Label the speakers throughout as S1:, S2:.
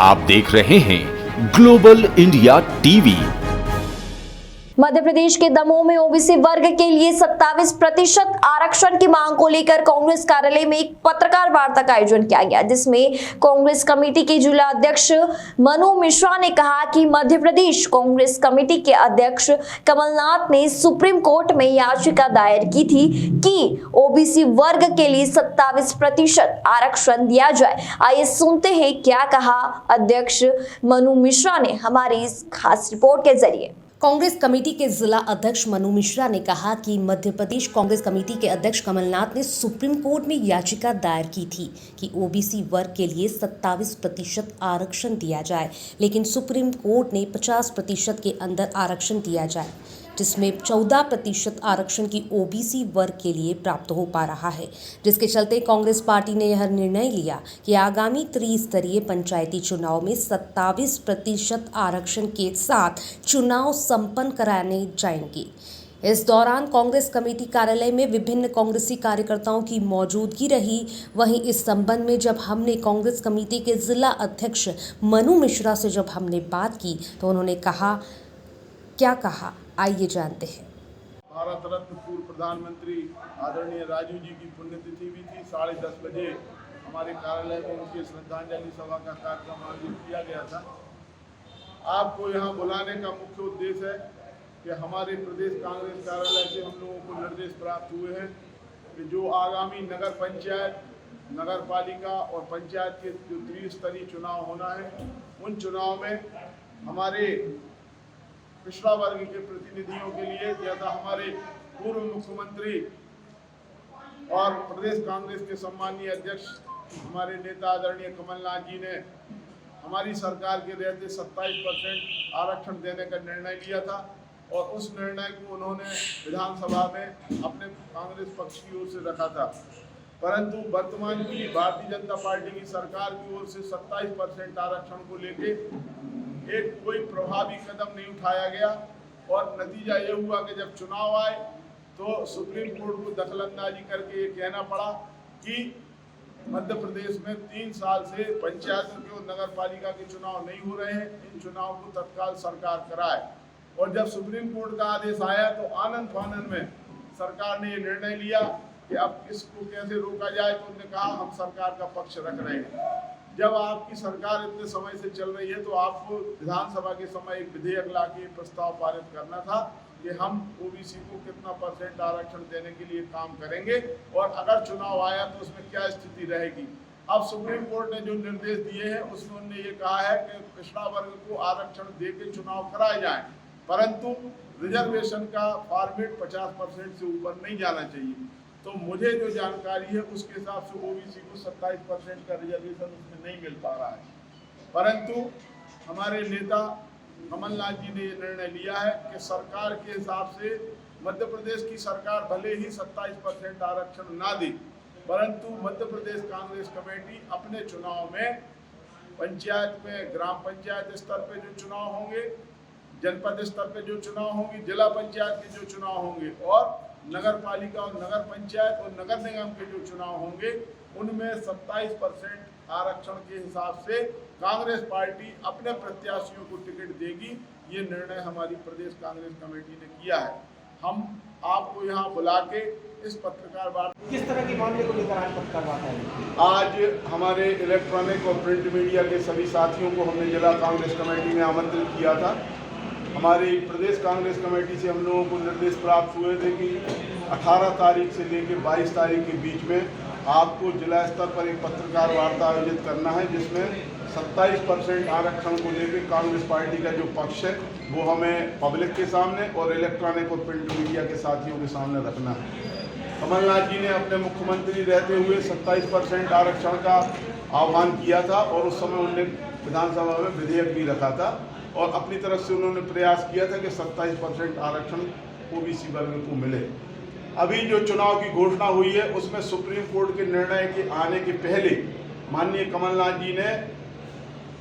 S1: आप देख रहे हैं global India TV.
S2: Madhya Pradesh के दमोह में ओबीसी वर्ग के लिए 27% आरक्षण की मांग को लेकर कांग्रेस कार्यालय में एक पत्रकार वार्ता का आयोजन किया गया, जिसमें कांग्रेस कमेटी के जिला अध्यक्ष मनु मिश्रा ने कहा कि मध्य प्रदेश कांग्रेस कमेटी के अध्यक्ष कमलनाथ ने सुप्रीम कोर्ट में याचिका दायर की थी कि ओबीसी वर्ग के लिए 27% आरक्षण दिया जाए। आइए सुनते हैं क्या कहा अध्यक्ष मनु मिश्रा ने हमारी इस खास रिपोर्ट के जरिए।
S3: कांग्रेस कमेटी के जिला अध्यक्ष मनु मिश्रा ने कहा कि मध्य प्रदेश कांग्रेस कमेटी के अध्यक्ष कमलनाथ ने सुप्रीम कोर्ट में याचिका दायर की थी कि ओबीसी वर्ग के लिए 27% आरक्षण दिया जाए, लेकिन सुप्रीम कोर्ट ने 50% के अंदर आरक्षण दिया जाए, जिसमें 14% आरक्षण की ओबीसी वर्ग के लिए प्राप्त हो पा रहा है, जिसके चलते कांग्रेस पार्टी ने यह निर्णय लिया कि आगामी त्रिस्तरीय पंचायती चुनाव में 27% आरक्षण के साथ चुनाव संपन्न कराने जाएंगे। इस दौरान कांग्रेस कमेटी कार्यालय में विभिन्न कांग्रेसी कार्यकर्ताओं की मौजूदगी रही। वहीं इस संबंध में जब हमने कांग्रेस कमेटी के जिला अध्यक्ष मनु मिश्रा से जब हमने बात की तो उन्होंने कहा, क्या कहा, आइए जानते हैं।
S4: भारत रत्न पूर्व प्रधानमंत्री आदरणीय राजीव जी की पुण्यतिथि भी थी। 10:30 बजे हमारे कार्यालय में उनकी श्रद्धांजलि सभा का कार्यक्रम आयोजित किया गया था। आपको यहाँ बुलाने का मुख्य उद्देश्य है कि हमारे प्रदेश कांग्रेस कार्यालय से हम लोगों को निर्देश प्राप्त हुए हैं कि जो आगामी नगर पंचायत, नगर पालिका और पंचायत के जो त्रिस्तरीय चुनाव होना है, उन चुनाव में हमारे पिछड़ा वर्ग के प्रतिनिधियों के लिए, जैसा हमारे पूर्व मुख्यमंत्री और प्रदेश कांग्रेस के सम्मानीय अध्यक्ष हमारे नेता आदरणीय कमलनाथ जी ने हमारी सरकार के रहते 27% आरक्षण देने का निर्णय लिया था और उस निर्णय को उन्होंने विधानसभा में अपने कांग्रेस पक्ष की ओर से रखा था। परंतु वर्तमान की भारतीय जनता पार्टी की सरकार की ओर से 27% आरक्षण को लेके एक कोई प्रभावी कदम नहीं उठाया गया और नतीजा ये हुआ कि जब चुनाव आए तो सुप्रीम कोर्ट को दखलंदाजी करके ये कहना पड़ा कि मध्य प्रदेश में 3 साल से पंचायतों के और नगर पालिका के चुनाव नहीं हो रहे हैं, इन चुनाव को तत्काल सरकार कराए। और जब सुप्रीम कोर्ट का आदेश आया तो आनंद फानन में सरकार ने ये निर्णय लिया कि अब इसको कैसे रोका जाए, तो उन्होंने कहा हम सरकार का पक्ष रख रहे हैं। जब आपकी सरकार इतने समय से चल रही है तो आपको विधानसभा के समय एक विधेयक लाके प्रस्ताव पारित करना था कि हम ओबीसी को कितना % आरक्षण देने के लिए काम करेंगे और अगर चुनाव आया तो उसमें क्या स्थिति रहेगी। अब सुप्रीम कोर्ट ने जो निर्देश दिए हैं उसमें उन्होंने ये कहा है कि पिछड़ा वर्ग को आरक्षण दे के चुनाव कराए जाए, परंतु रिजर्वेशन का फॉर्मेट 50% से ऊपर नहीं जाना चाहिए। तो मुझे जो जानकारी है उसके हिसाब से ओबीसी को 27% का रिजर्वेशन उसमें नहीं मिल पा रहा है, परंतु हमारे नेता कमलनाथ जी ने ये निर्णय लिया है कि सरकार के हिसाब से मध्य प्रदेश की सरकार भले ही 27% आरक्षण ना दे, परंतु मध्य प्रदेश कांग्रेस कमेटी अपने चुनाव में पंचायत में, ग्राम पंचायत स्तर पे जो चुनाव होंगे, जनपद स्तर पे जो चुनाव होंगे, जिला पंचायत के जो चुनाव होंगे और नगर पालिका और नगर पंचायत और नगर निगम के जो चुनाव होंगे, उनमें 27% आरक्षण के हिसाब से कांग्रेस पार्टी अपने प्रत्याशियों को टिकट देगी। ये निर्णय हमारी प्रदेश कांग्रेस कमेटी ने किया है। हम आपको यहाँ बुला के इस पत्रकार वार्ता,
S5: किस तरह के मामले को लेकर आज पत्रकार वार्ता है?
S4: आज हमारे इलेक्ट्रॉनिक और प्रिंट मीडिया के सभी साथियों को हमने जिला कांग्रेस कमेटी में आमंत्रित किया था। हमारी प्रदेश कांग्रेस कमेटी से हम लोगों को निर्देश प्राप्त हुए थे कि 18 तारीख से लेकर 22 तारीख के बीच में आपको जिला स्तर पर एक पत्रकार वार्ता आयोजित करना है, जिसमें 27% आरक्षण को लेकर कांग्रेस पार्टी का जो पक्ष है वो हमें पब्लिक के सामने और इलेक्ट्रॉनिक और प्रिंट मीडिया के साथियों के सामने रखना है। कमलनाथ जी ने अपने मुख्यमंत्री रहते हुए 27% आरक्षण का आह्वान किया था और उस समय उन्होंने विधानसभा में विधेयक भी रखा था और अपनी तरफ से उन्होंने प्रयास किया था कि 27% आरक्षण ओबीसी वर्ग को मिले। अभी जो चुनाव की घोषणा हुई है उसमें सुप्रीम कोर्ट के निर्णय के आने के पहले माननीय कमलनाथ जी ने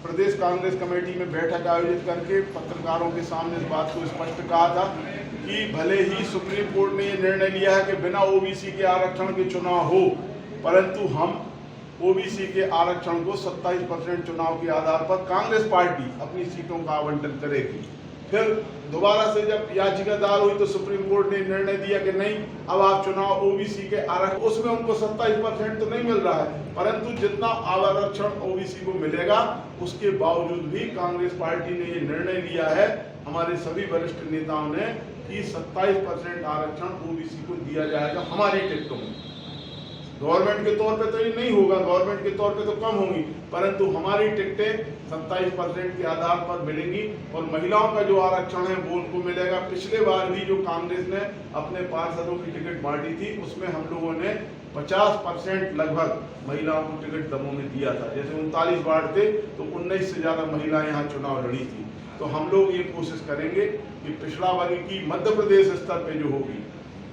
S4: प्रदेश कांग्रेस कमेटी में बैठक आयोजित करके पत्रकारों के सामने इस बात को स्पष्ट कहा था कि भले ही सुप्रीम कोर्ट ने ये निर्णय लिया है कि बिना ओबीसी के आरक्षण के चुनाव हो, परंतु हम ओबीसी के आरक्षण को 27% चुनाव के आधार पर कांग्रेस पार्टी अपनी सीटों का आवंटन करेगी। फिर दोबारा से जब याचिका दायर हुई तो सुप्रीम कोर्ट ने निर्णय दिया कि नहीं, अब आप चुनाव ओबीसी के आरक्षण, उसमें उनको 27% तो नहीं मिल रहा है, परंतु जितना आरक्षण ओबीसी को मिलेगा उसके बावजूद भी कांग्रेस पार्टी ने ये निर्णय लिया है, हमारे सभी वरिष्ठ नेताओं ने, कि 27% आरक्षण ओबीसी को दिया जाएगा हमारी टिकटों में। गवर्नमेंट के तौर पे तो ये नहीं होगा, गवर्नमेंट के तौर पे तो कम होंगी, परंतु हमारी टिकटें 27% के आधार पर मिलेंगी और महिलाओं का जो आरक्षण है वो उनको मिलेगा। पिछले बार भी जो कांग्रेस ने अपने पार्षदों की टिकट बांटी थी उसमें हम लोगों ने 50% लगभग महिलाओं को टिकट दमोह में दिया था। जैसे 39 वार्ड थे तो 19 से ज़्यादा महिलाएं यहाँ चुनाव लड़ी थी। तो हम लोग ये कोशिश करेंगे कि पिछड़ा वर्ग की मध्य प्रदेश स्तर पे जो होगी,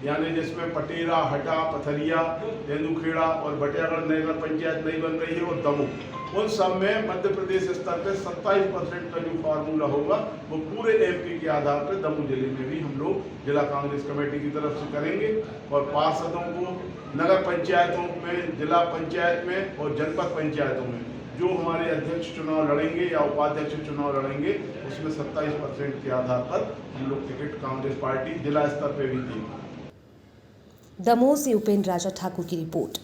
S4: यानी जिसमें पटेरा, हटा, पथरिया, तेंदुखेड़ा और बटियागढ़ नगर पंचायत नहीं बन रही है और दमोह, उन सब में मध्य प्रदेश स्तर पे 27% का जो फार्मूला होगा वो पूरे एमपी के आधार पर दमोह जिले में भी हम लोग जिला कांग्रेस कमेटी की तरफ से करेंगे और पार्षदों को नगर पंचायतों में, जिला पंचायत में और जनपद पंचायतों में जो हमारे अध्यक्ष चुनाव लड़ेंगे या उपाध्यक्ष चुनाव लड़ेंगे उसमें 27% के आधार पर हम लोग टिकट कांग्रेस पार्टी जिला स्तर पर भी देंगे।
S3: दमोह से उपेंद्र राजा ठाकुर की रिपोर्ट।